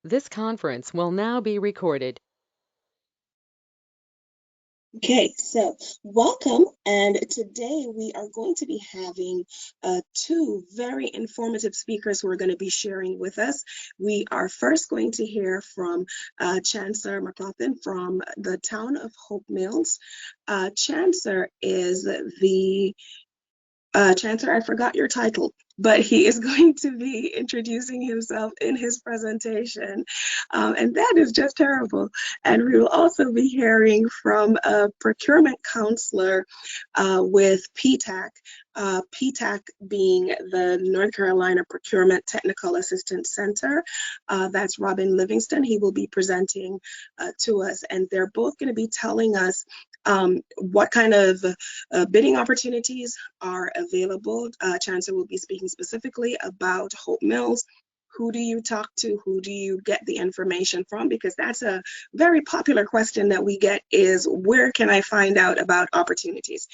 This conference will now be recorded. Okay, so welcome, and today we are going to be having two very informative speakers who are going to be sharing with us. We are first going to hear from Chancellor McLaughlin from the town of Hope Mills. Chancellor is the Chancellor, I forgot your title, but he is going to be introducing himself in his presentation, and that is just terrible. And we will also be hearing from a procurement counselor with PTAC, PTAC being the North Carolina Procurement Technical Assistance Center. That's Robin Livingston. He will be presenting to us, and they're both going to be telling us what kind of bidding opportunities are available. Chancellor will be speaking specifically about Hope Mills. Who do you talk to? Who do you get the information from? Because that's a very popular question that we get is, where can I find out about opportunities?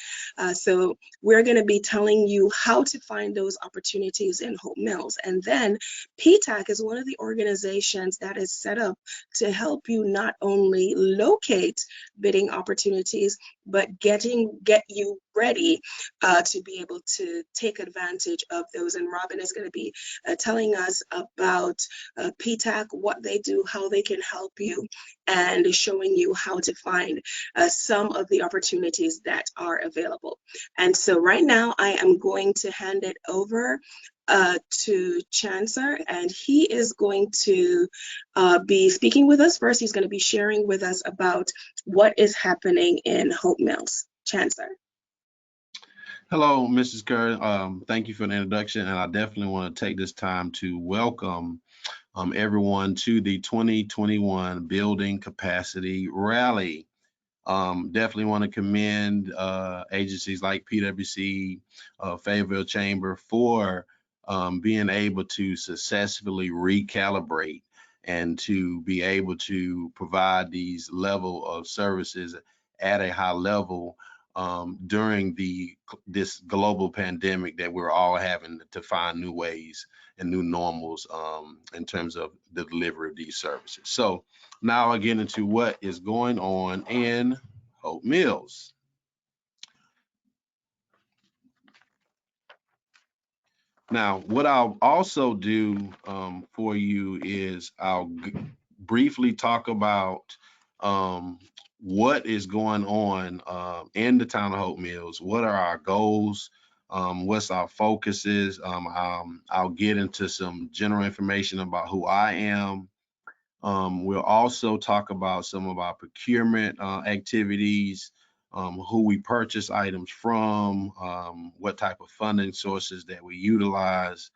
So we're going to be telling you how to find those opportunities in Hope Mills. And then PTAC is one of the organizations that is set up to help you not only locate bidding opportunities, but get you ready to be able to take advantage of those. And Robin is going to be telling us about PTAC, what they do, how they can help you, and showing you how to find some of the opportunities that are available. And so right now I am going to hand it over to Chancellor, and he is going to be speaking with us. First, he's going to be sharing with us about what is happening in Hope Mills. Chancellor. Hello, Mrs. Kerr. Thank you for the introduction, and I definitely want to take this time to welcome everyone to the 2021 Building Capacity Rally. Definitely want to commend agencies like PwC, Fayetteville Chamber for being able to successfully recalibrate and to be able to provide these level of services at a high level during this global pandemic that we're all having to find new ways and new normals in terms of the delivery of these services. So now I get into what is going on in Hope Mills. Now, what I'll also do for you is I'll briefly talk about what is going on in the town of Hope Mills. What are our goals? What's our focuses? I'll get into some general information about who I am. We'll also talk about some of our procurement activities, who we purchase items from, what type of funding sources that we utilize.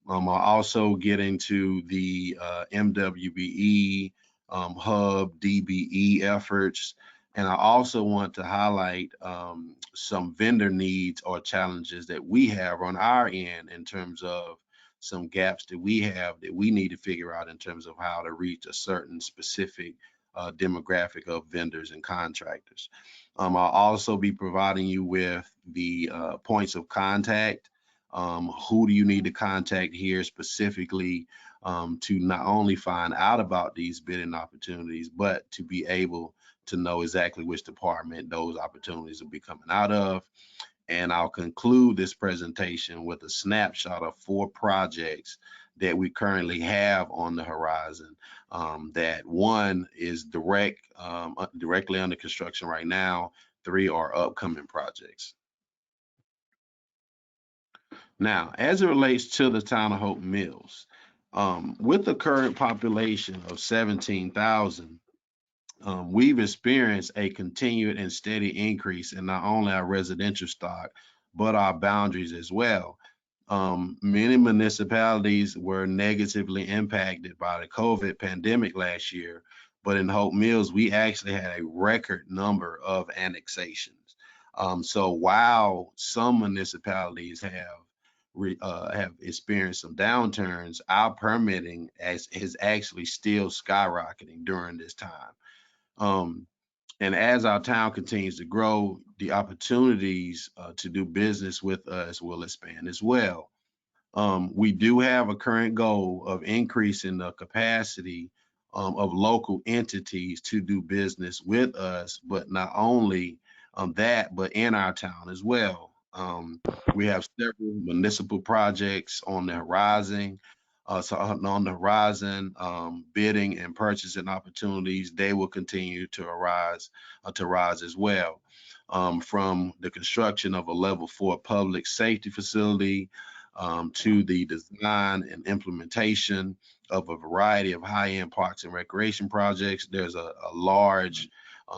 I'll also get into the MWBE, Hub, DBE efforts. And I also want to highlight some vendor needs or challenges that we have on our end in terms of some gaps that we have that we need to figure out in terms of how to reach a certain specific demographic of vendors and contractors. I'll also be providing you with the points of contact. Who do you need to contact here specifically to not only find out about these bidding opportunities, but to be able to know exactly which department those opportunities will be coming out of. And I'll conclude this presentation with a snapshot of 4 projects that we currently have on the horizon. That one is directly under construction right now. 3 are upcoming projects. Now, as it relates to the town of Hope Mills, with the current population of 17,000, we've experienced a continued and steady increase in not only our residential stock, but our boundaries as well. Many municipalities were negatively impacted by the COVID pandemic last year, but in Hope Mills, we actually had a record number of annexations. So while some municipalities have experienced some downturns, our permitting is actually still skyrocketing during this time. And as our town continues to grow, the opportunities to do business with us will expand as well. We do have a current goal of increasing the capacity of local entities to do business with us, but not only that, but in our town as well. We have several municipal projects on the horizon. On the horizon, bidding and purchasing opportunities, they will continue to rise as well. From the construction of a level 4 public safety facility to the design and implementation of a variety of high-end parks and recreation projects. There's a large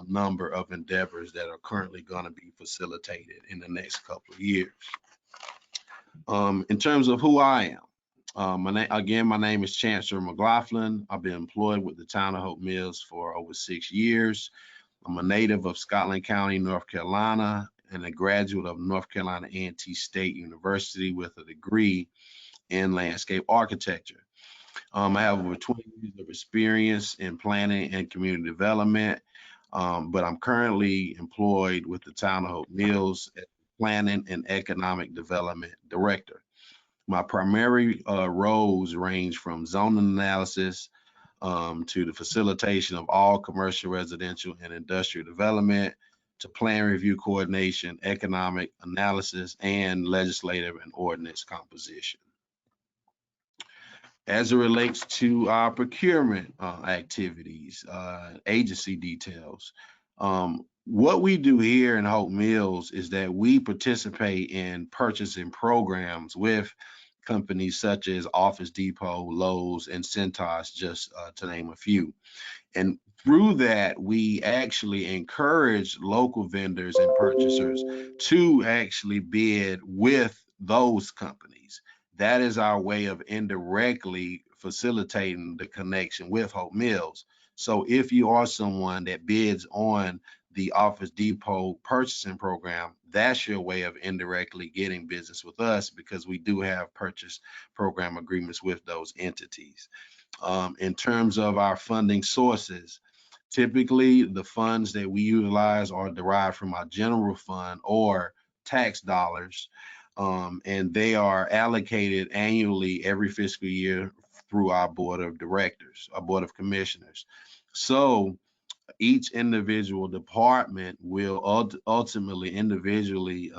number of endeavors that are currently going to be facilitated in the next couple of years. In terms of who I am, my name is Chancellor McLaughlin. I've been employed with the town of Hope Mills for over 6 years. I'm a native of Cumberland County, North Carolina, and a graduate of North Carolina A&T State University with a degree in landscape architecture. I have over 20 years of experience in planning and community development, but I'm currently employed with the town of Hope Mills as Planning and Economic Development Director. My primary roles range from zoning analysis to the facilitation of all commercial, residential, and industrial development, to plan review coordination, economic analysis, and legislative and ordinance composition. As it relates to our procurement activities, agency details, what we do here in Hope Mills is that we participate in purchasing programs with companies such as Office Depot, Lowe's, and Cintas, just to name a few. And through that, we actually encourage local vendors and purchasers to actually bid with those companies. That is our way of indirectly facilitating the connection with Hope Mills. So if you are someone that bids on the Office Depot purchasing program, that's your way of indirectly getting business with us, because we do have purchase program agreements with those entities. In terms of our funding sources, typically the funds that we utilize are derived from our general fund or tax dollars, and they are allocated annually every fiscal year through our board of directors, our board of commissioners. So each individual department will ultimately individually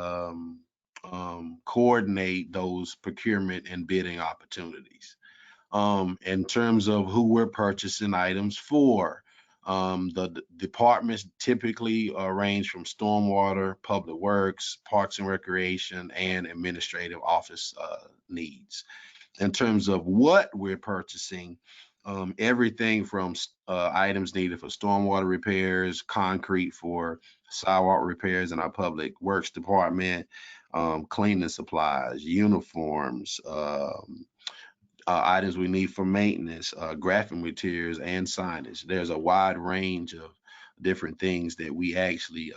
coordinate those procurement and bidding opportunities. In terms of who we're purchasing items for, the departments typically range from stormwater, public works, parks and recreation, and administrative office needs. In terms of what we're purchasing, everything from items needed for stormwater repairs, concrete for sidewalk repairs in our public works department, cleaning supplies, uniforms, items we need for maintenance, graphic materials, and signage. There's a wide range of different things that we actually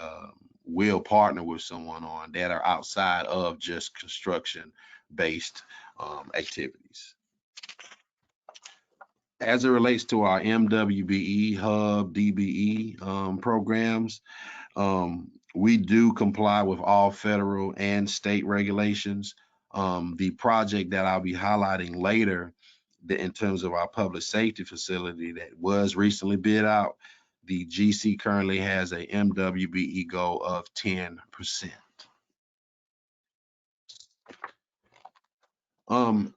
will partner with someone on that are outside of just construction-based activities. As it relates to our MWBE, Hub, DBE programs, we do comply with all federal and state regulations. The project that I'll be highlighting later, in terms of our public safety facility that was recently bid out, the GC currently has a MWBE goal of 10%.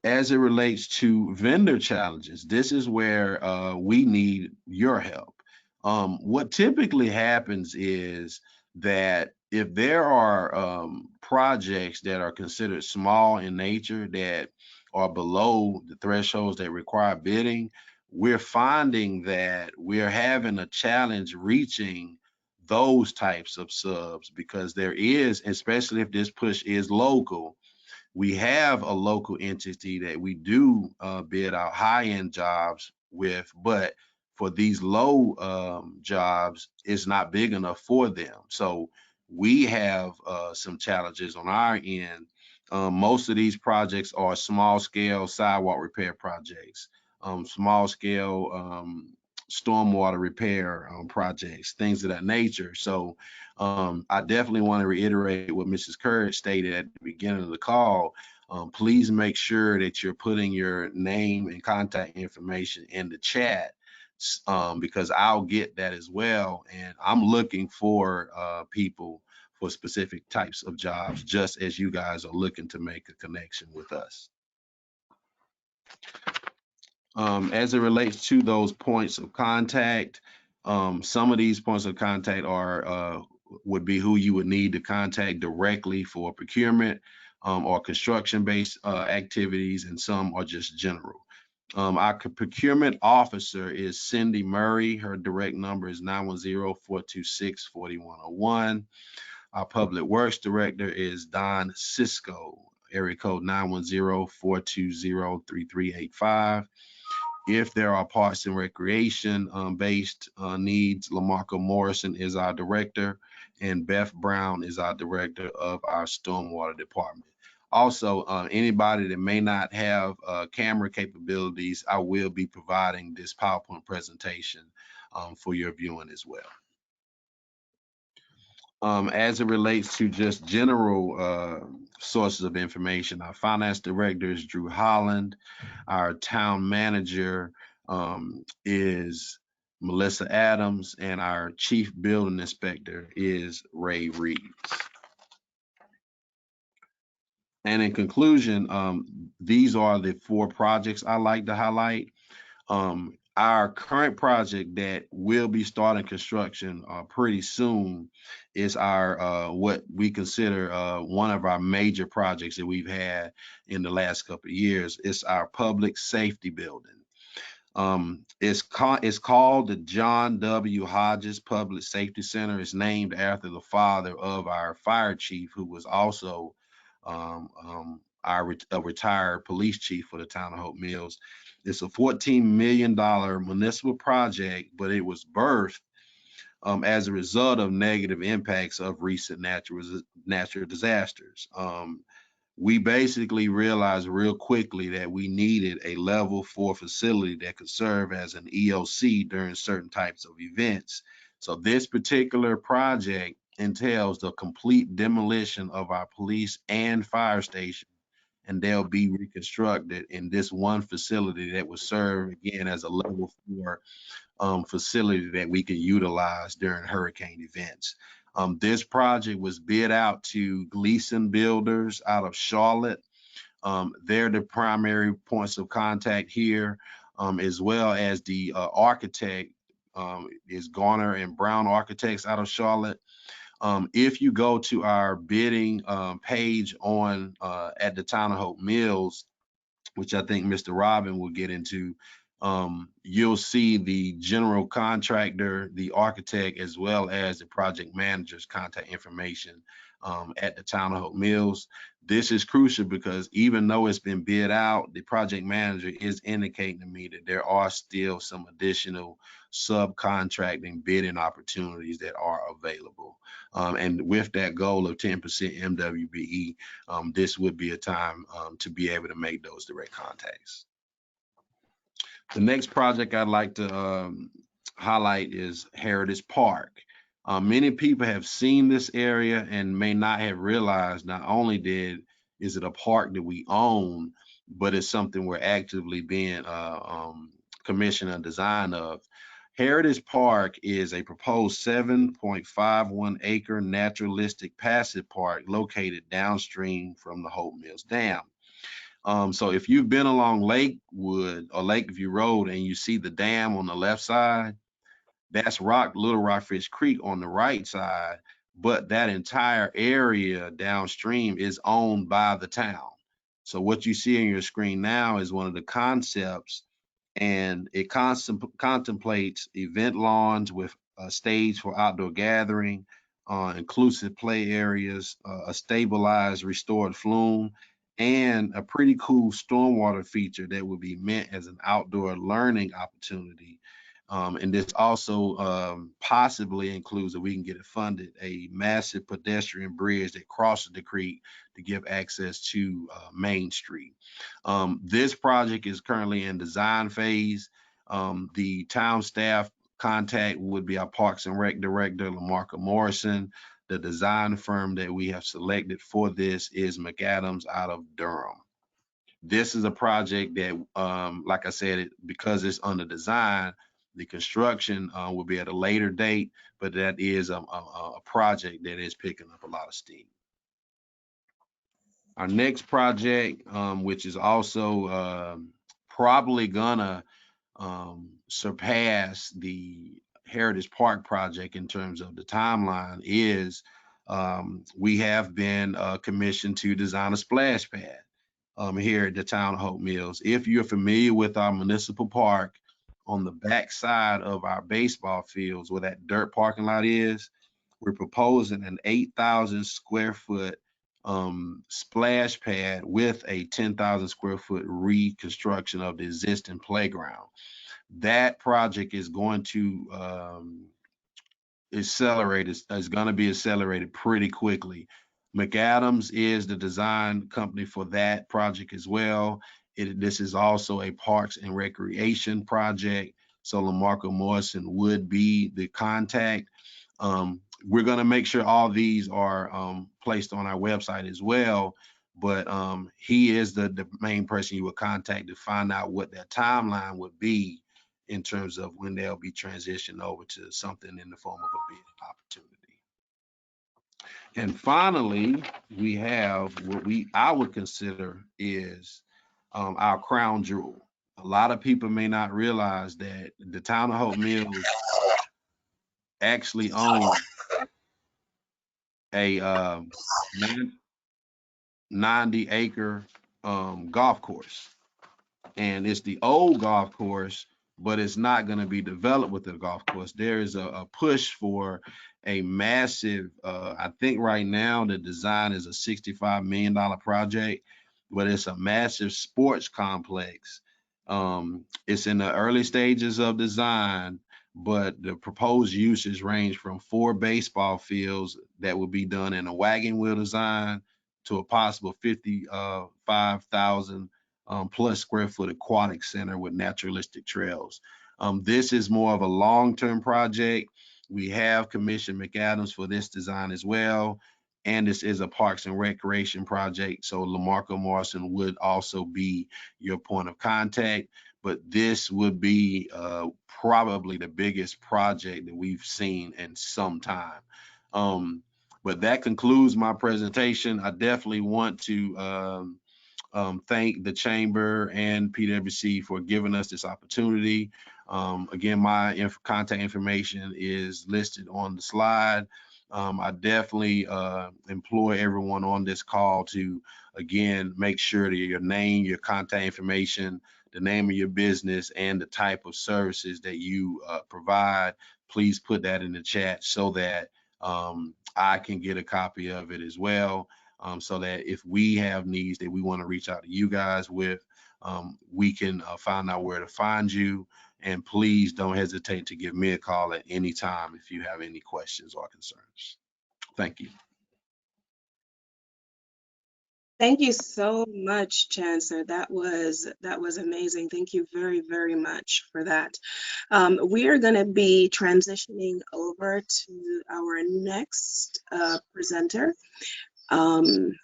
As it relates to vendor challenges, this is where we need your help. What typically happens is that if there are projects that are considered small in nature that are below the thresholds that require bidding, we're finding that we're having a challenge reaching those types of subs, because there is, especially if this push is local, we have a local entity that we do bid out high-end jobs with, but for these low jobs, it's not big enough for them. So we have some challenges on our end. Most of these projects are small-scale sidewalk repair projects, small-scale stormwater repair projects, things of that nature. So I definitely want to reiterate what Mrs. Curd stated at the beginning of the call. please make sure that you're putting your name and contact information in the chat, because I'll get that as well. And I'm looking for people for specific types of jobs, just as you guys are looking to make a connection with us. As it relates to those points of contact, some of these points of contact would be who you would need to contact directly for procurement or construction-based activities, and some are just general. Our procurement officer is Cindy Murray. Her direct number is 910-426-4101. Our public works director is Don Cisco, area code 910-420-3385. If there are parks and recreation based needs, LaMarca Morrison is our director, and Beth Brown is our director of our stormwater department. Also, anybody that may not have camera capabilities, I will be providing this PowerPoint presentation for your viewing as well. As it relates to just general sources of information, our finance director is Drew Holland. Our town manager is Melissa Adams, and our chief building inspector is Ray Reeves. And in conclusion, these are the 4 projects I like to highlight. Our current project that will be starting construction pretty soon is our what we consider one of our major projects that we've had in the last couple of years. It's our public safety building. It's called the John W. Hodges Public Safety Center. It's named after the father of our fire chief, who was also a retired police chief for the town of Hope Mills. It's a $14 million municipal project, but it was birthed as a result of negative impacts of recent natural disasters. We basically realized real quickly that we needed a level 4 facility that could serve as an EOC during certain types of events. So this particular project entails the complete demolition of our police and fire station, and they'll be reconstructed in this one facility that will serve again as a level 4 facility that we can utilize during hurricane events. This project was bid out to Gleason Builders out of Charlotte. They're the primary points of contact here, as well as the architect is Garner and Brown Architects out of Charlotte. If you go to our bidding page on at the Town of Hope Mills, which I think Mr. Robin will get into, you'll see the general contractor, the architect, as well as the project manager's contact information at the Town of Hope Mills. This is crucial because even though it's been bid out, the project manager is indicating to me that there are still some additional subcontracting bidding opportunities that are available. And with that goal of 10% MWBE, this would be a time to be able to make those direct contacts. The next project I'd like to highlight is Heritage Park. Many people have seen this area and may not have realized not only is it a park that we own, but it's something we're actively being commissioned a design of. Heritage Park is a proposed 7.51 acre naturalistic passive park located downstream from the Hope Mills Dam. So if you've been along Lakewood or Lakeview Road and you see the dam on the left side, that's Little Rockfish Creek on the right side, but that entire area downstream is owned by the town. So what you see on your screen now is one of the concepts, and it contemplates event lawns with a stage for outdoor gathering, inclusive play areas, a stabilized restored flume, and a pretty cool stormwater feature that would be meant as an outdoor learning opportunity. And this also possibly includes, if we can get it funded, a massive pedestrian bridge that crosses the creek to give access to Main Street. This project is currently in design phase. The town staff contact would be our Parks and Rec Director, LaMarca Morrison. The design firm that we have selected for this is McAdams out of Durham. This is a project that, like I said, because it's under design, the construction will be at a later date, but that is a project that is picking up a lot of steam. Our next project, which is also probably gonna surpass the Heritage Park project in terms of the timeline, is we have been commissioned to design a splash pad here at the town of Hope Mills. If you're familiar with our municipal park, on the back side of our baseball fields where that dirt parking lot is, we're proposing an 8,000 square foot splash pad with a 10,000 square foot reconstruction of the existing playground. That project is going to accelerate, is going to be accelerated pretty quickly. McAdams is the design company for that project as well. This is also a Parks and Recreation project, so LaMarco Morrison would be the contact. We're going to make sure all these are placed on our website as well, but he is the main person you would contact to find out what that timeline would be in terms of when they'll be transitioned over to something in the form of a bid opportunity. And finally, we have what I would consider is our crown jewel. A lot of people may not realize that the town of Hope Mills actually owns a 90-acre golf course. And it's the old golf course, but it's not going to be developed with the golf course. There is a push for a massive, I think right now the design is a $65 million project, but it's a massive sports complex. It's in the early stages of design, but the proposed uses range from 4 baseball fields that will be done in a wagon wheel design to a possible 55,000 plus square foot aquatic center with naturalistic trails. This is more of a long-term project. We have commissioned McAdams for this design as well. And this is a Parks and Recreation project. So LaMarco Morrison would also be your point of contact. But this would be probably the biggest project that we've seen in some time. But that concludes my presentation. I definitely want to thank the Chamber and PwC for giving us this opportunity. Again, my contact information is listed on the slide. I definitely employ everyone on this call to, again, make sure that your name, your contact information, the name of your business, and the type of services that you provide, please put that in the chat so that I can get a copy of it as well. So that if we have needs that we want to reach out to you guys with, we can find out where to find you. And please don't hesitate to give me a call at any time if you have any questions or concerns. Thank you. Thank you so much, Chancellor. That was amazing. Thank you very, very much for that. We are going to be transitioning over to our next presenter. And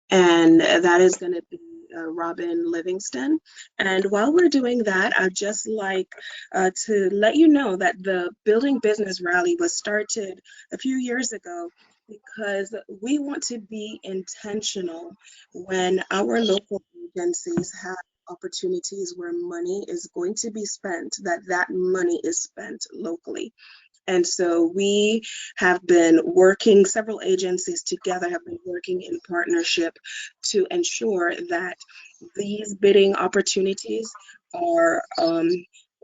that is going to be Robin Livingston. And while we're doing that, I'd just like to let you know that the Building Business Rally was started a few years ago because we want to be intentional when our local agencies have opportunities where money is going to be spent, that money is spent locally. And so we have been working, several agencies together have been working in partnership to ensure that these bidding opportunities are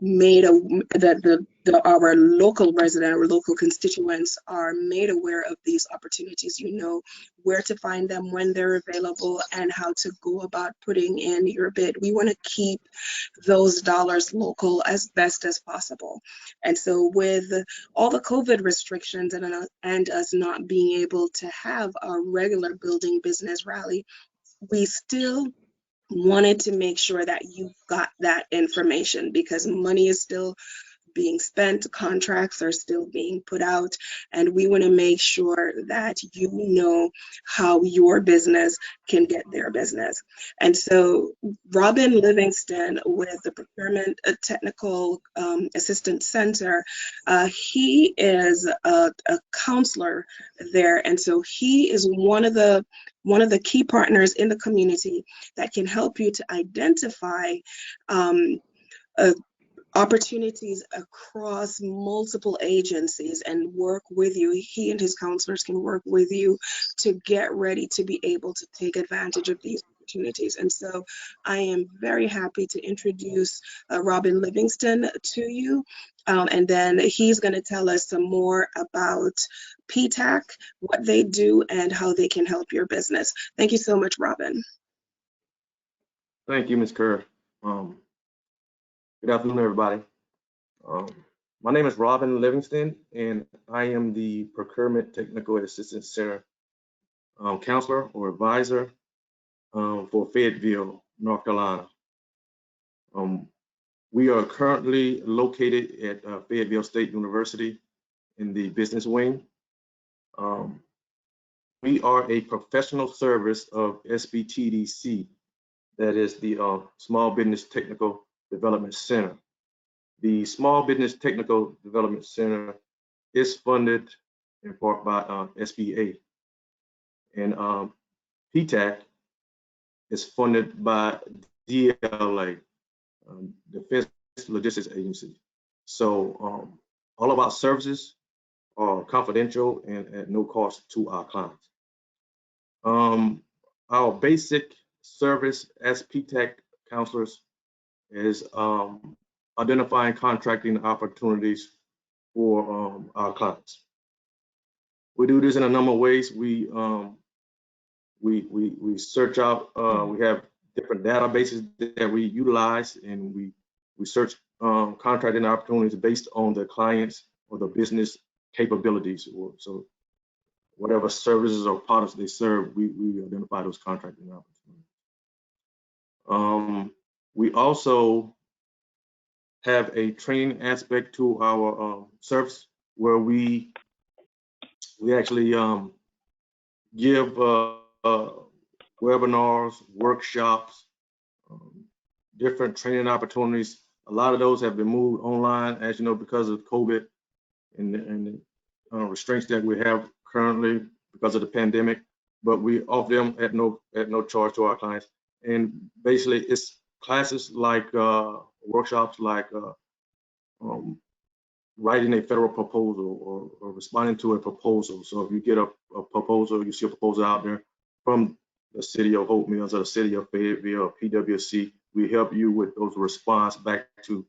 made, that our local resident, our local constituents are made aware of these opportunities. You know where to find them, when they're available, and how to go about putting in your bid. We want to keep those dollars local as best as possible. And so with all the COVID restrictions and us not being able to have a regular Building Business Rally, we still wanted to make sure that you got that information because money is still being spent, contracts are still being put out, and we want to make sure that you know how your business can get their business. And so Robin Livingston with the Procurement Technical Assistance Center, he is a counselor there, and so he is one of the key partners in the community that can help you to identify opportunities across multiple agencies and work with you. He and his counselors can work with you to get ready to be able to take advantage of these opportunities. And so I am very happy to introduce Robin Livingston to you. And then he's going to tell us some more about PTAC, what they do, and how they can help your business. Thank you so much, Robin. Thank you, Ms. Kerr. Good afternoon, everybody. My name is Robin Livingston, and I am the Procurement Technical Assistance Center counselor or advisor for Fayetteville, North Carolina. We are currently located at Fayetteville State University in the business wing. We are a professional service of SBTDC, that is the Small Business Technical Development Center. The Small Business Technical Development Center is funded in part by SBA, and PTAC is funded by DLA, Defense Logistics Agency. So all of our services are confidential and at no cost to our clients. Our basic service as PTAC counselors is identifying contracting opportunities for our clients. We do this in a number of ways. We search out. We have different databases that we utilize, and we search contracting opportunities based on the clients or the business capabilities. So whatever services or products they serve, we identify those contracting opportunities. We also have a training aspect to our service where we actually give webinars, workshops, different training opportunities. A lot of those have been moved online, as you know, because of COVID and the restraints that we have currently because of the pandemic. But we offer them at no charge to our clients. And basically, it's classes like workshops like writing a federal proposal or responding to a proposal. So if you get a proposal, you see a proposal out there from the city of Hope Mills or the city of Fayetteville or PwC, we help you with those response back to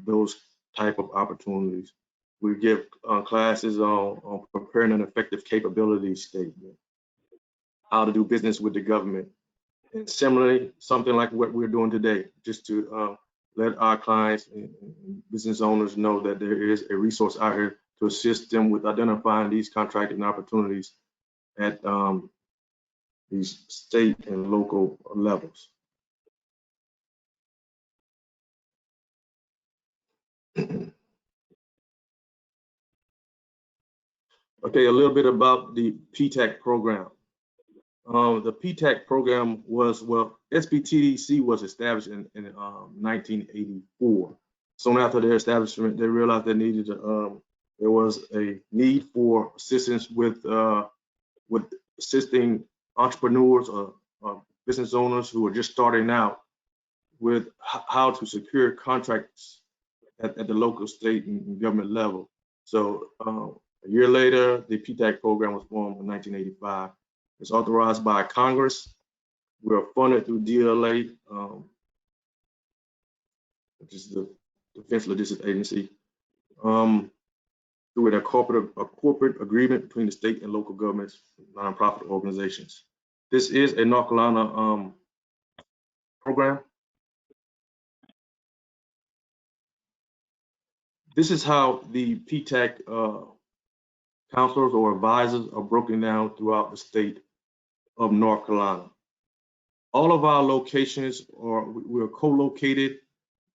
those type of opportunities. We give classes on preparing an effective capability statement, how to do business with the government. And similarly, something like what we're doing today, just to let our clients and business owners know that there is a resource out here to assist them with identifying these contracting opportunities at these state and local levels. Okay, a little bit about the PTAC program. The PTAC program was, well, SBTDC was established in 1984. Soon after their establishment, they realized they needed there was a need for assistance with assisting entrepreneurs or business owners who are just starting out with how to secure contracts at the local, state, and government level. So a year later, the PTAC program was formed in 1985. It's authorized by Congress. We're funded through DLA, which is the Defense Logistics Agency, through a corporate agreement between the state and local governments, nonprofit organizations. This is a North Carolina program. This is how the PTAC counselors or advisors are broken down throughout the state of North Carolina. All of our locations we're co-located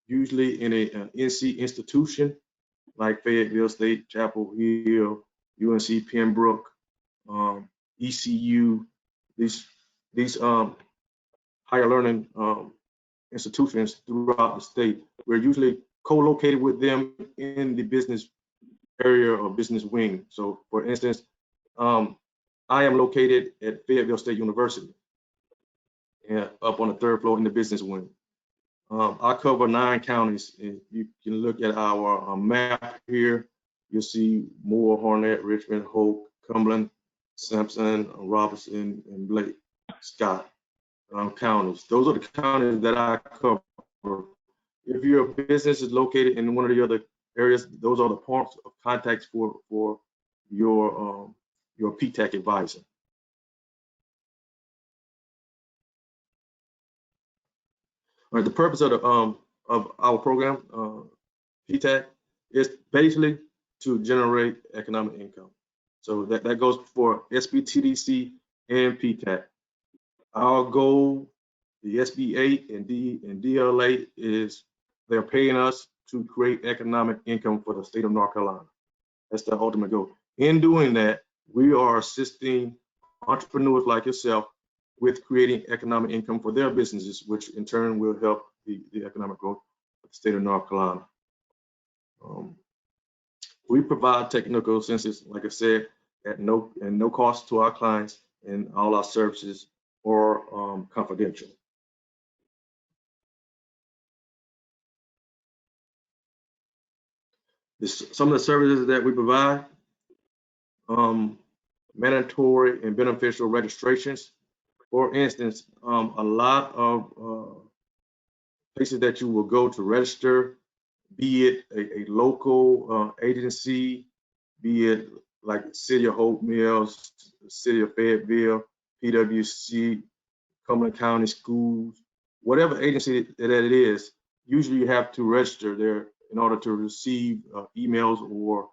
usually in a NC institution like Fayetteville State, Chapel Hill, UNC Pembroke, ECU, these higher learning institutions throughout the state. We're usually co-located with them in the business area or business wing. So for instance, I am located at Fayetteville State University, and up on the 3rd floor in the business wing. I cover 9 counties. And you can look at our map here. You'll see Moore, Harnett, Richmond, Hope, Cumberland, Sampson, Robinson, and Blake, Scott counties. Those are the counties that I cover. If your business is located in one of the other areas, those are the points of contact for your PTAC advisor. All right, the purpose of our program, PTAC, is basically to generate economic income. So that goes for SBTDC and PTAC. Our goal, the SB8 and DLA, is they're paying us to create economic income for the state of North Carolina. That's the ultimate goal. In doing that, we are assisting entrepreneurs like yourself with creating economic income for their businesses, which in turn will help the economic growth of the state of North Carolina. We provide technical assistance, like I said, at no cost to our clients, and all our services are confidential. Some of the services that we provide: mandatory and beneficial registrations. For instance, a lot of places that you will go to register, be it a local agency, be it like City of Hope Mills, City of Fayetteville, PWC, Cumberland County Schools, whatever agency that it is, usually you have to register there in order to receive emails or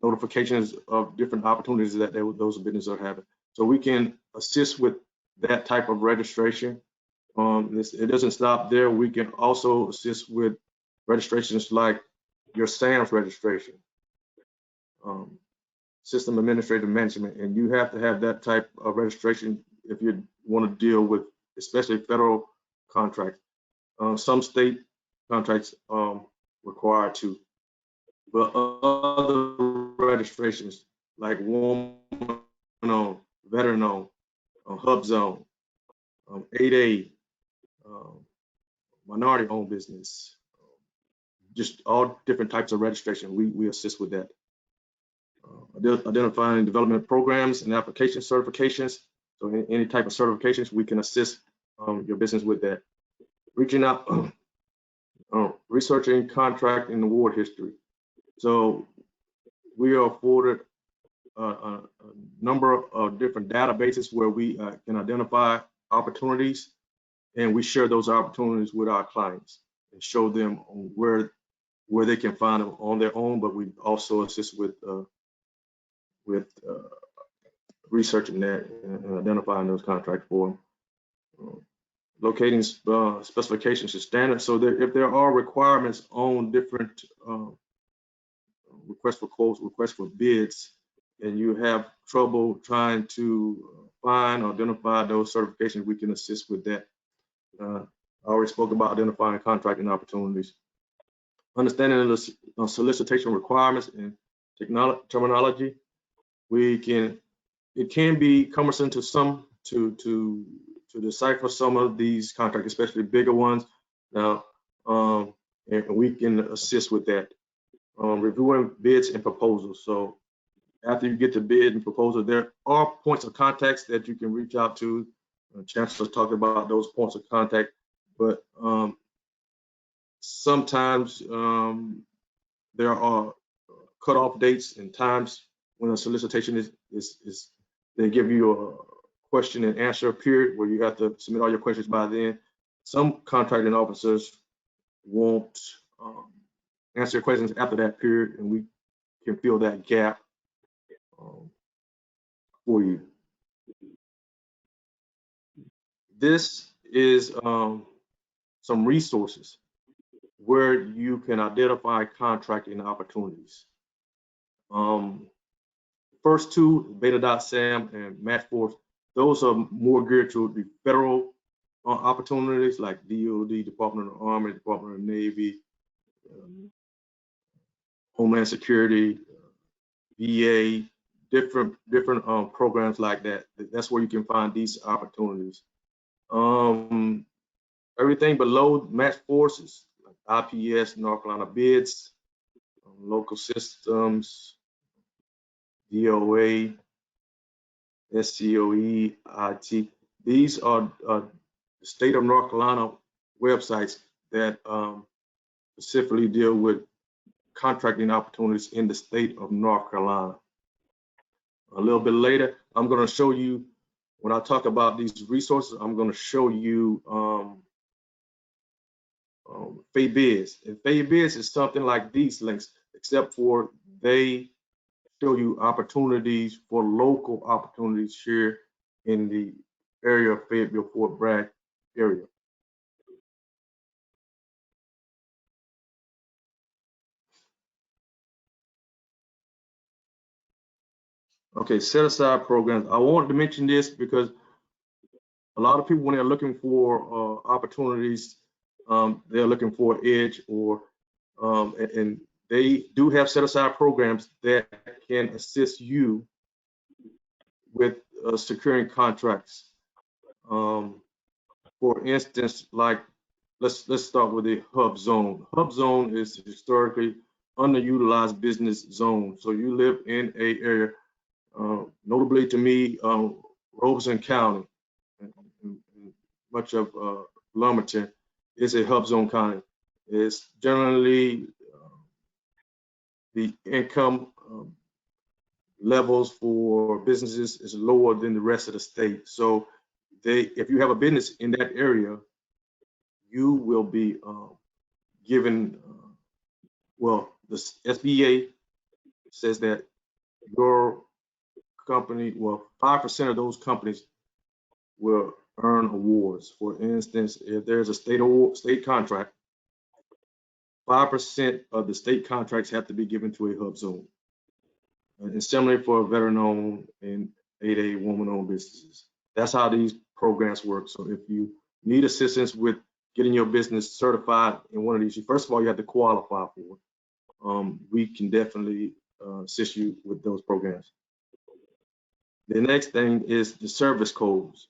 notifications of different opportunities that those businesses are having. So we can assist with that type of registration. It doesn't stop there. We can also assist with registrations like your SAMS registration, System Administrative Management, and you have to have that type of registration if you want to deal with especially federal contracts. Some state contracts require to, but other registrations like woman-owned, veteran-owned, hub zone, 8A, minority-owned business, just all different types of registration. We assist with that. Identifying development programs and application certifications. So any type of certifications, we can assist your business with that. Reaching out, researching contract and award history. So we are afforded a number of different databases where we can identify opportunities, and we share those opportunities with our clients and show them where they can find them on their own. But we also assist with researching that and identifying those contracts for them. Locating specifications and standards, so that if there are requirements on different requests for quotes, requests for bids, and you have trouble trying to find or identify those certifications, we can assist with that. I already spoke about identifying contracting opportunities. Understanding the solicitation requirements and terminology. It can be cumbersome to some to decipher some of these contracts, especially bigger ones. Now, and we can assist with that. Reviewing bids and proposals. So after you get the bid and proposal, there are points of contacts that you can reach out to. Chancellor talked about those points of contact, but sometimes there are cutoff dates and times when a solicitation is they give you a question and answer period where you have to submit all your questions by then. Some contracting officers won't answer questions after that period, and we can fill that gap for you. This is some resources. where you can identify contracting opportunities. First two, Beta.SAM and Matchforce, those are more geared to the federal opportunities like DOD, Department of the Army, Department of the Navy, Homeland Security, VA, different programs like that. That's where you can find these opportunities. Everything below Matchforce, like IPS, North Carolina bids, local systems, DOA, SCOE, IT. These are the state of North Carolina websites that specifically deal with contracting opportunities in the state of North Carolina. A little bit later, I'm going to show you, when I talk about these resources, I'm going to show you FayBiz. And FayBiz is something like these links, except for they show you opportunities for local opportunities here in the area of Fayetteville, Fort Bragg area. Okay, set aside programs. I wanted to mention this because a lot of people, when they're looking for opportunities, they're looking for edge, or and they do have set aside programs that can assist you with securing contracts. For instance, like let's start with the hub zone. Hub zone is historically underutilized business zone. So you live in a area, notably to me, Robeson County, and much of Lumberton is a hub zone county. It's generally the income levels for businesses is lower than the rest of the state. So if you have a business in that area, you will be given, well, the SBA says that your company, well, 5% of those companies will earn awards. For instance, if there's a state contract, 5% of the state contracts have to be given to a hub zone. And similarly for veteran-owned and 8A woman-owned businesses. That's how these programs work. So if you need assistance with getting your business certified in one of these, first of all, you have to qualify for it. We can definitely assist you with those programs. The next thing is the service codes.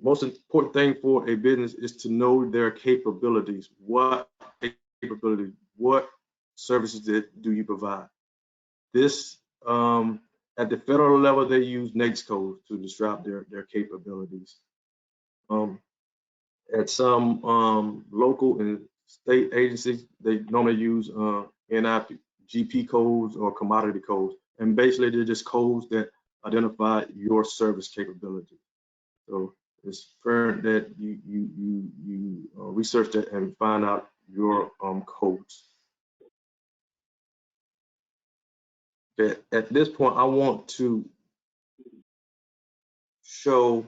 Most important thing for a business is to know their capabilities. What capability, what services do you provide? This, at the federal level, they use NAICS codes to describe their capabilities. At some local and state agencies, they normally use NIGP codes or commodity codes. And basically, they're just codes that identify your service capability. So it's important that you research that and find out your codes. At this point, I want to show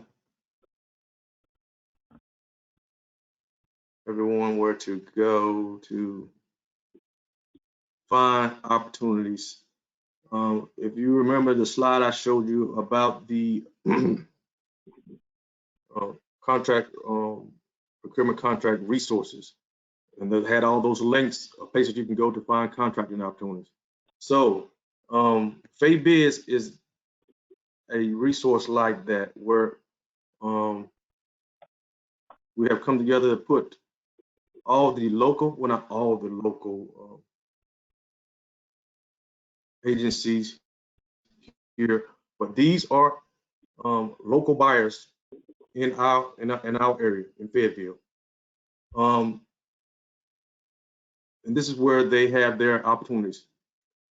everyone where to go to find opportunities. If you remember the slide I showed you about the procurement contract resources, and that had all those links of places you can go to find contracting opportunities. So FayBiz is a resource like that, where we have come together to put all the local, well, not all the local agencies here, but these are local buyers in our area in Fayetteville. And this is where they have their opportunities.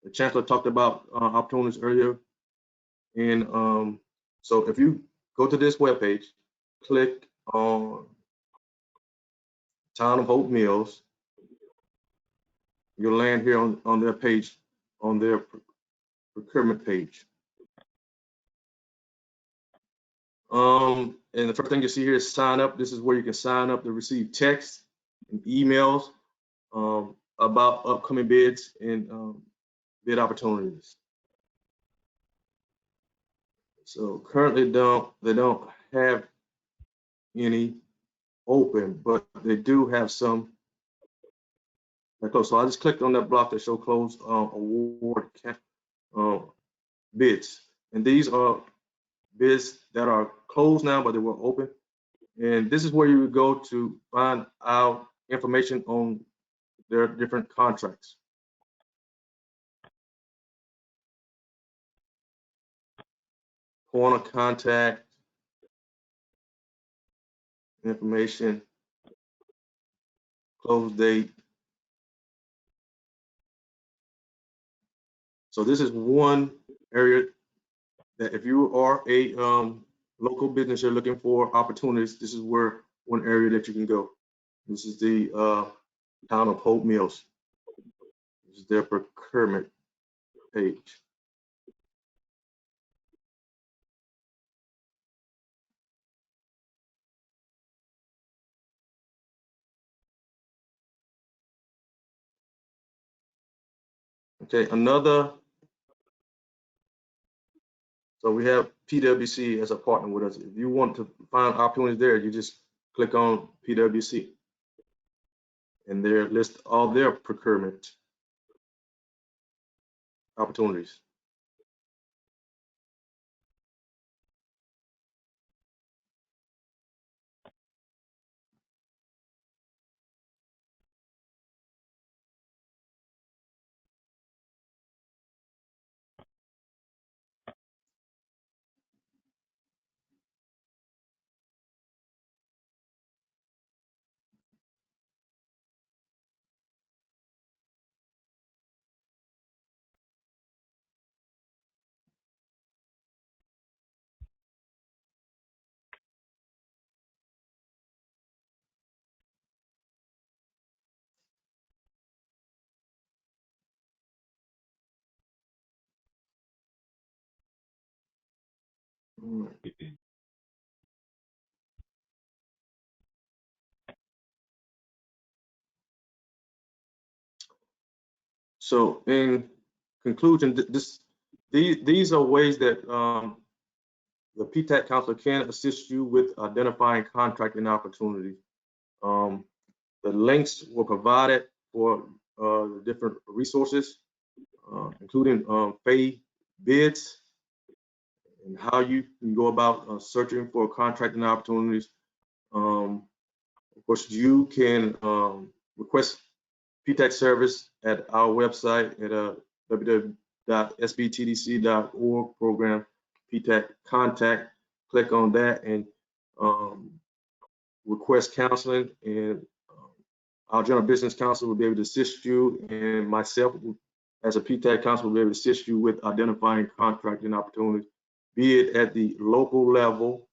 The chancellor talked about opportunities earlier. And so if you go to this webpage, click on Town of Hope Mills, you'll land here on their page, on their procurement page. And the first thing you see here is sign up. This is where you can sign up to receive texts and emails about upcoming bids and bid opportunities. So currently they don't have any open, but they do have some that close. So I just clicked on that block that show closed award bids, and these are bids that are closed now, but they were open. And this is where you would go to find out information on their different contracts. Point of contact information, close date. So this is one area that if you are a local business, you're looking for opportunities, this is where one area that you can go. This is the town of Hope Mills. This is their procurement page. Okay, so we have PwC as a partner with us. If you want to find opportunities there, you just click on PwC. And there list all their procurement opportunities. So in conclusion, these are ways that the PTAC counselor can assist you with identifying contracting opportunities. The links were provided for the different resources, including FAY bids and how you can go about searching for contracting opportunities. Of course, you can request PTAC service at our website at www.sbtdc.org program PTAC contact. Click on that and request counseling, and our general business counsel will be able to assist you, and myself as a PTAC counsel will be able to assist you with identifying contracting opportunities, be it at the local level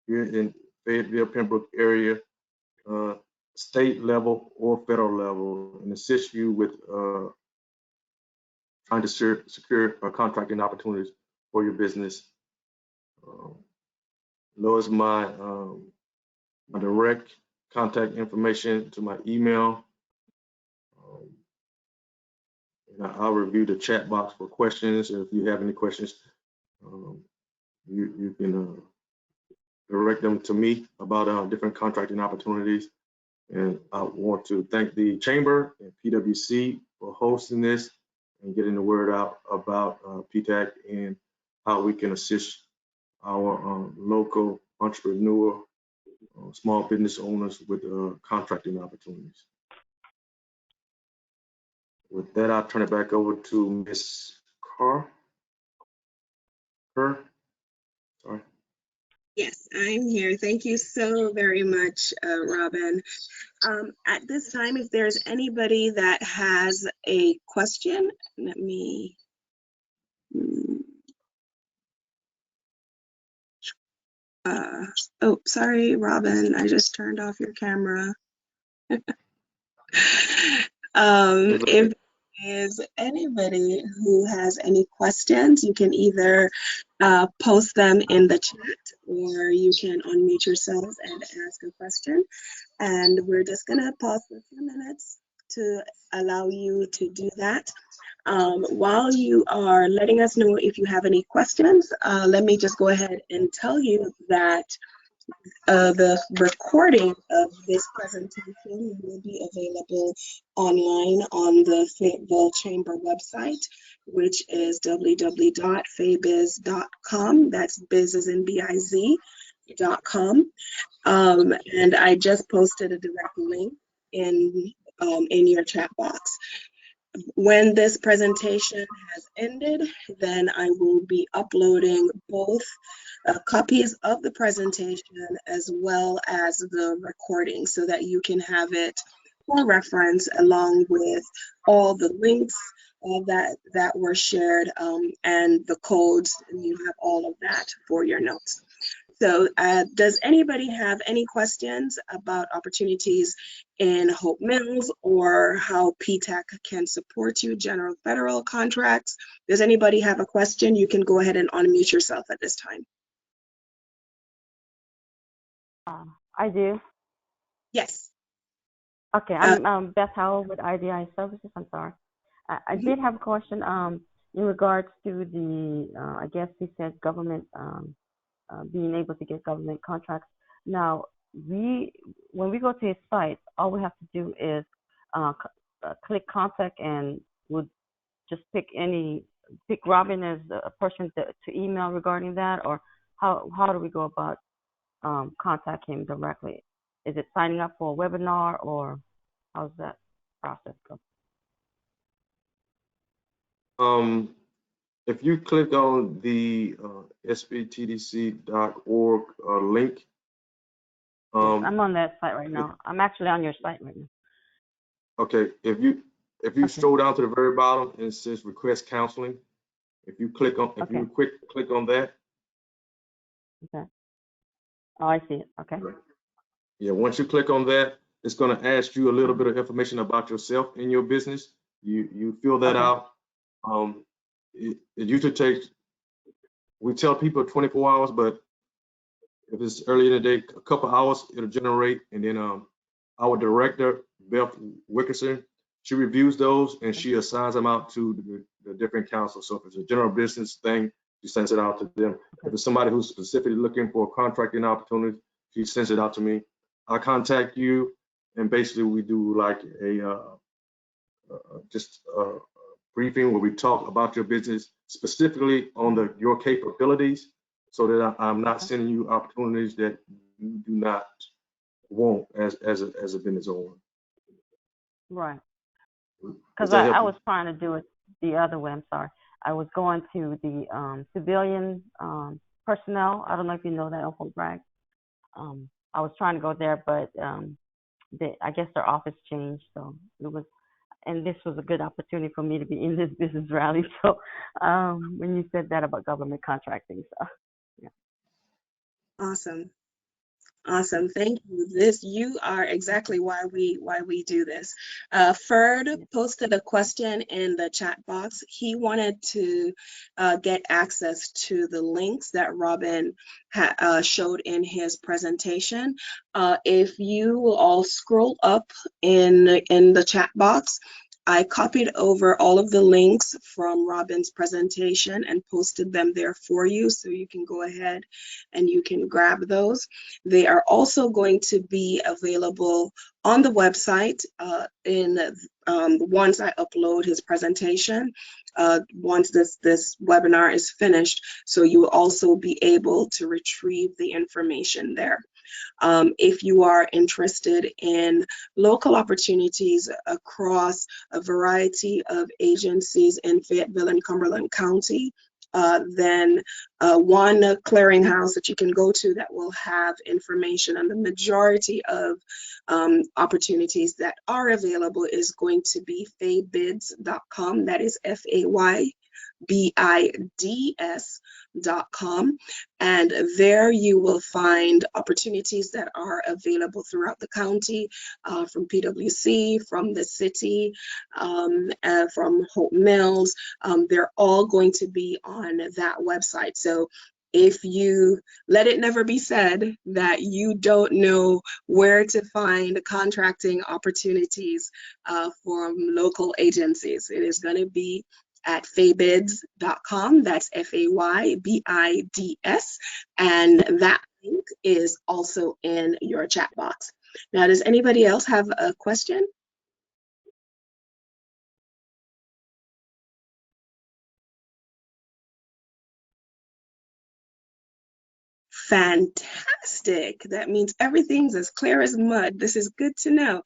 here in Fayetteville, Pembroke area, state level or federal level, and assist you with trying to secure contracting opportunities for your business. Those my my direct contact information to my email. And I'll review the chat box for questions. If you have any questions, you can direct them to me about different contracting opportunities. And I want to thank the Chamber and PwC for hosting this and getting the word out about PTAC and how we can assist our local entrepreneur, small business owners with contracting opportunities. With that, I'll turn it back over to Ms. Carr. Sorry. Yes, I'm here. Thank you so very much, Robin. At this time, if there's anybody that has a question, let me. Oh, sorry, Robin. I just turned off your camera. If there's anybody who has any questions, you can either post them in the chat, or you can unmute yourselves and ask a question. And we're just gonna pause for a few minutes to allow you to do that. While you are letting us know if you have any questions, let me just go ahead and tell you that the recording of this presentation will be available online on the Fayetteville Chamber website, which is www.faybiz.com. That's biz as in BIZ.com. And I just posted a direct link in your chat box. When this presentation has ended, then I will be uploading both copies of the presentation as well as the recording so that you can have it for reference along with all the links that were shared and the codes, and you have all of that for your notes. So does anybody have any questions about opportunities in Hope Mills or how PTAC can support you, general federal contracts? Does anybody have a question? You can go ahead and unmute yourself at this time. I do. Yes. Okay, I'm Beth Howell with IDI Services. I'm sorry. I did have a question in regards to the, I guess he said government, being able to get government contracts. Now, when we go to his site, all we have to do is click contact, and we'll just pick Robin as a person to email regarding that, or how do we go about contacting him directly? Is it signing up for a webinar, or how's that process go? If you click on the sbtdc.org link. Yes, I'm on that site right now. I'm actually on your site right now. Okay, if you scroll down to the very bottom and it says request counseling, if you click on click on that. Okay. Oh, I see it. Okay. Yeah, once you click on that, it's going to ask you a little bit of information about yourself and your business. You fill that out. It usually takes, we tell people 24 hours, but if it's early in the day, a couple hours, it'll generate. And then our director, Beth Wickerson, she reviews those and she assigns them out to the different councils. So if it's a general business thing, she sends it out to them. If it's somebody who's specifically looking for a contracting opportunity, she sends it out to me. I contact you, and basically we do like a briefing where we talk about your business specifically on your capabilities, so that I'm not sending you opportunities that you do not want as a business owner. Right. Because I was trying to do it the other way. I'm sorry. I was going to the civilian personnel. I don't know if you know that, Uncle Bragg. I was trying to go there, but I guess their office changed, so it was. And this was a good opportunity for me to be in this business rally. So when you said that about government contracting, so yeah. Awesome. Awesome. Thank you. You are exactly why we do this. Ferd posted a question in the chat box. He wanted to get access to the links that Robin showed in his presentation. If you will all scroll up in the chat box, I copied over all of the links from Robin's presentation and posted them there for you, so you can go ahead and you can grab those. They are also going to be available on the website once I upload his presentation, once this webinar is finished, so you will also be able to retrieve the information there. If you are interested in local opportunities across a variety of agencies in Fayetteville and Cumberland County, then one clearinghouse that you can go to that will have information on the majority of opportunities that are available is going to be faybids.com. That is FAYBIDS.com, and there you will find opportunities that are available throughout the county, from PwC, from the city, from Hope Mills. They're all going to be on that website. So If you let it never be said that you don't know where to find contracting opportunities from local agencies. It is going to be at faybids.com. That's FAYBIDS. And that link is also in your chat box. Now, does anybody else have a question? Fantastic. That means everything's as clear as mud. This is good to know.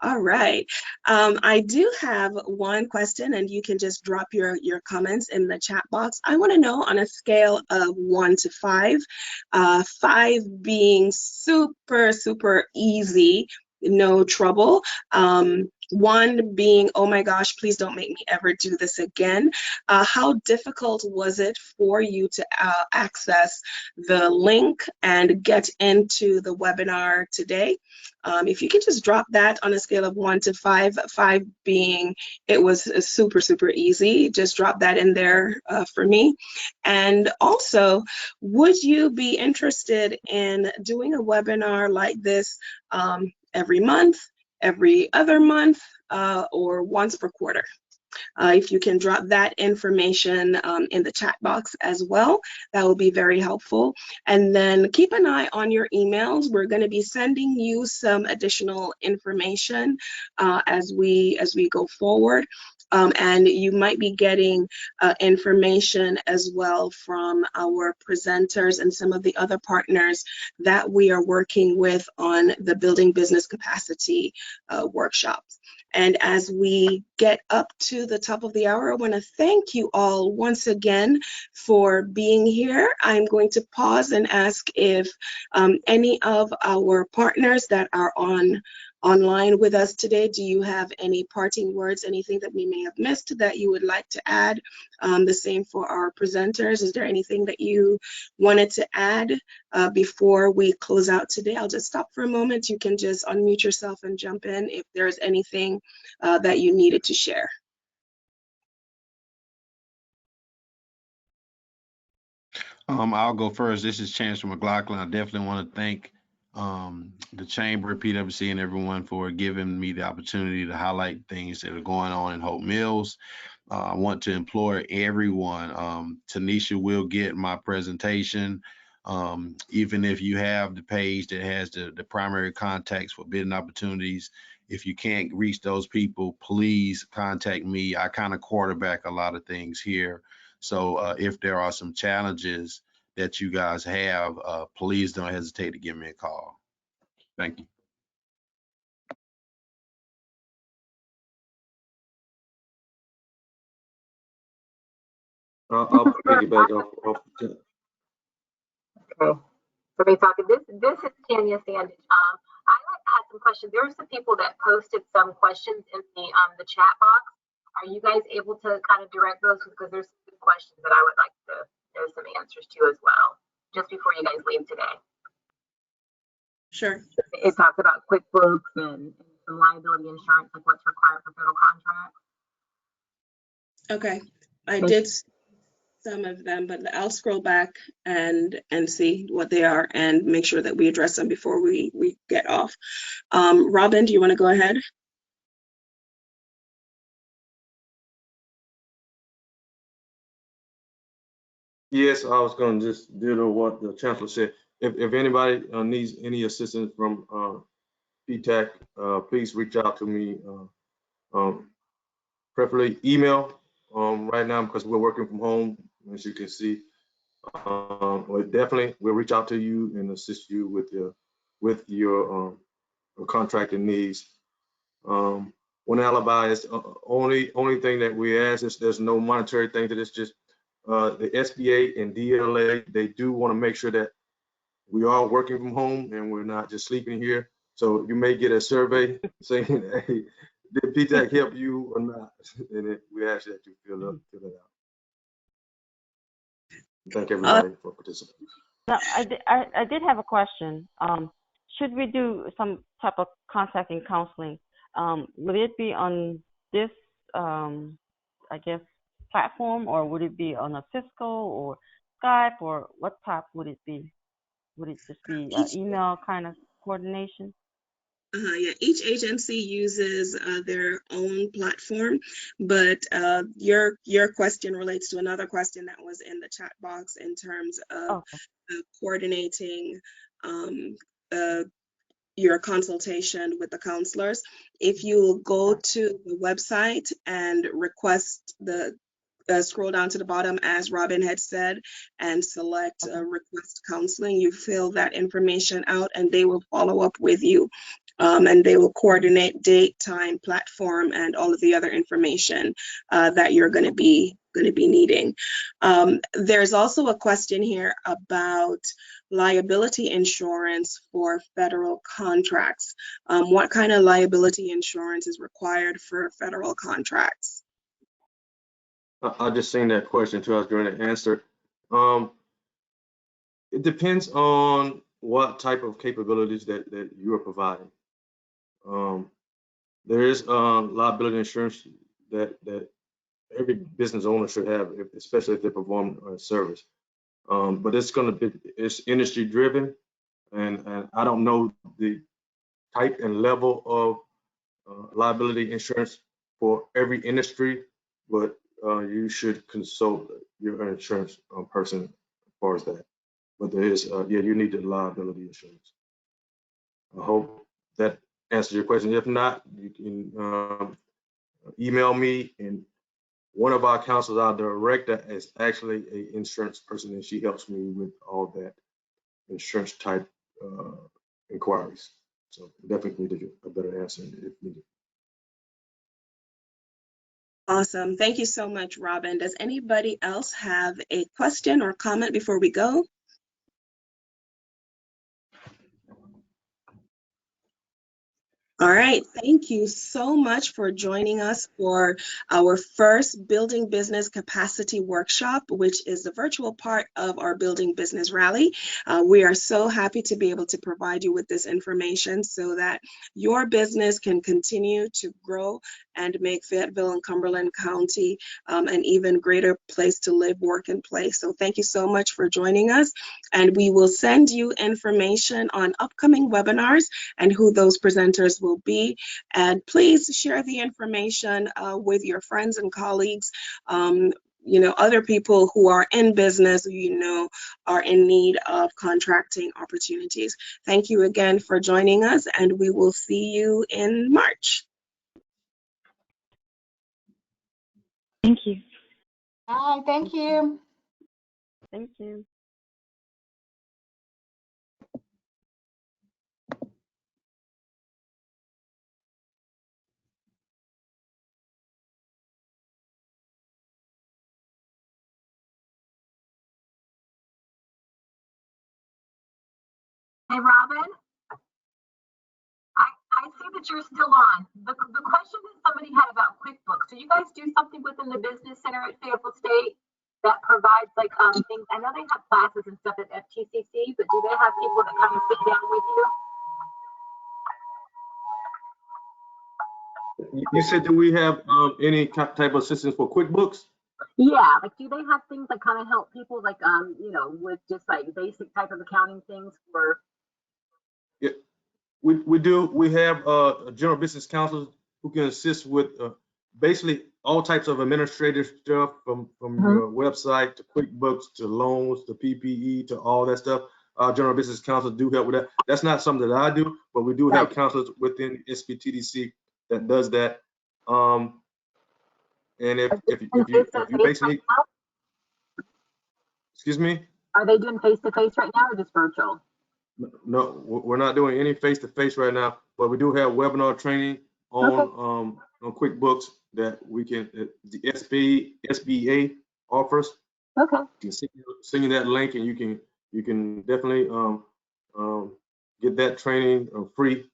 All right. I do have one question, and you can just drop your comments in the chat box. I want to know, on a scale of 1 to 5, 5 being super, super easy, no trouble. 1 being, oh my gosh, please don't make me ever do this again. How difficult was it for you to access the link and get into the webinar today? If you can just drop that on a scale of 1 to 5, 5 being it was super, super easy, just drop that in there for me. And also, would you be interested in doing a webinar like this every month, every other month, or once per quarter? If you can drop that information in the chat box as well, that will be very helpful. And then keep an eye on your emails. We're going to be sending you some additional information as we go forward. And you might be getting information as well from our presenters and some of the other partners that we are working with on the Building Business Capacity workshops. And as we get up to the top of the hour, I want to thank you all once again for being here. I'm going to pause and ask if any of our partners that are online with us today, do you have any parting words, anything that we may have missed that you would like to add? The same for our presenters. Is there anything that you wanted to add before we close out today? I'll just stop for a moment. You can just unmute yourself and jump in if there's anything that you needed to share. I'll go first. This is Chancellor McLaughlin. I definitely want to thank the Chamber, PwC, and everyone for giving me the opportunity to highlight things that are going on in Hope Mills. I want to implore everyone. Tanisha will get my presentation. Even if you have the page that has the primary contacts for bidding opportunities, if you can't reach those people, please contact me. I kind of quarterback a lot of things here. So if there are some challenges that you guys have, please don't hesitate to give me a call. Thank you. I'll piggyback off. Okay. Somebody talking. This is Tanya Sandage. I had some questions. There were some people that posted some questions in the chat box. Are you guys able to kind of direct those, because there's some questions that I would like to know some answers to as well, just before you guys leave today? Sure. It talks about QuickBooks and some liability insurance, like what's required for federal contracts. Okay, I did some of them, but I'll scroll back and see what they are and make sure that we address them before we get off. Robin, do you want to go ahead? Yes, I was going to just ditto what the chancellor said. If anybody needs any assistance from PTAC, please reach out to me. Preferably email right now, because we're working from home, as you can see. But definitely, we'll reach out to you and assist you with your contracting needs. One alibi is only thing that we ask is there's no monetary thing to this. Just the SBA and DLA, they do want to make sure that we are working from home and we're not just sleeping here. So you may get a survey saying, hey, did PTAC help you or not? And we ask that you fill it out. Thank everybody for participating. Now, I did have a question. Should we do some type of contacting counseling? Would it be on this, I guess, platform, or would it be on a Cisco, or Skype, or what type would it be? Would it just be Each email kind of coordination? Yeah, each agency uses their own platform, but your question relates to another question that was in the chat box in terms of Okay. coordinating um, uh, your consultation with the counselors. If you go Right. to the website and request the scroll down to the bottom, as Robin had said, and select Okay. request counseling, you fill that information out and they will follow up with you. And they will coordinate date, time, platform, and all of the other information that you're going to be needing. There's also a question here about liability insurance for federal contracts. What kind of liability insurance is required for federal contracts? I just seen that question too. I was going to answer. It depends on what type of capabilities that you are providing. There is liability insurance that every business owner should have, especially if they perform a service. But it's industry driven, and I don't know the type and level of liability insurance for every industry, but you should consult your insurance person as far as that. But there is, yeah, you need the liability insurance. I hope that answers your question. If not, you can email me, and one of our counselors, our director, is actually an insurance person, and she helps me with all that insurance type inquiries. So definitely need to get a better answer if needed. Awesome. Thank you so much, Robin. Does anybody else have a question or comment before we go? All right, thank you so much for joining us for our first Building Business Capacity Workshop, which is the virtual part of our Building Business Rally. We are so happy to be able to provide you with this information so that your business can continue to grow and make Fayetteville and Cumberland County an even greater place to live, work, and play. So thank you so much for joining us, and we will send you information on upcoming webinars and who those presenters will be. And please share the information with your friends and colleagues, other people who are in business, are in need of contracting opportunities. Thank you again for joining us, and we will see you in March. Thank you. Bye. Thank you. Thank you. Hey, Robin, I see that you're still on. The question that somebody had about QuickBooks. So you guys do something within the Business Center at Fayetteville State that provides like things? I know they have classes and stuff at FTCC, but do they have people that come and sit down with you? You said, do we have any type of assistance for QuickBooks? Yeah, like do they have things that kind of help people like with just like basic type of accounting things for? Yeah, we do. We have a general business counsel who can assist with basically all types of administrative stuff from your website to QuickBooks to loans to PPE to all that stuff. Our general business counsel do help with that. That's not something that I do, but we do have counselors within SBTDC that does that. And if you basically, excuse me, are they doing face-to-face right now or just virtual? No, we're not doing any face-to-face right now, but we do have webinar training on QuickBooks that we can the SBA offers. Okay. You can send you that link, and you can definitely get that training free.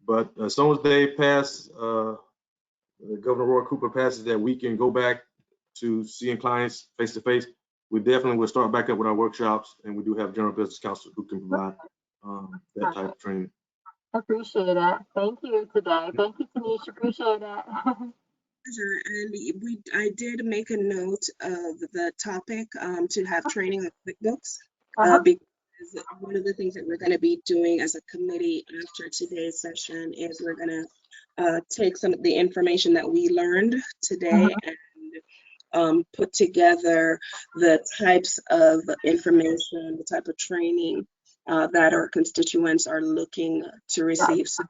But as soon as they pass, Governor Roy Cooper passes that we can go back to seeing clients face-to-face, we definitely will start back up with our workshops, and we do have general business counsel who can provide that type of training. Appreciate it. Thank you today. Thank you, Tanisha. Appreciate it. Pleasure. And I did make a note of the topic to have training on QuickBooks because one of the things that we're going to be doing as a committee after today's session is we're going to take some of the information that we learned today and put together the types of information, the type of training that our constituents are looking to receive. So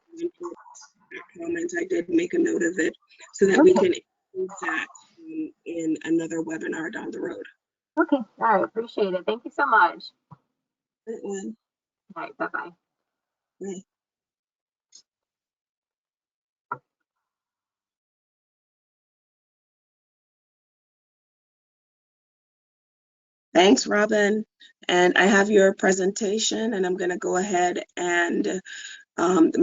comment, I did make a note of it so that we can include that in another webinar down the road. Okay, all right, appreciate it. Thank you so much. Good one. All right, bye-bye. Bye. Thanks, Robin. And I have your presentation, and I'm going to go ahead and make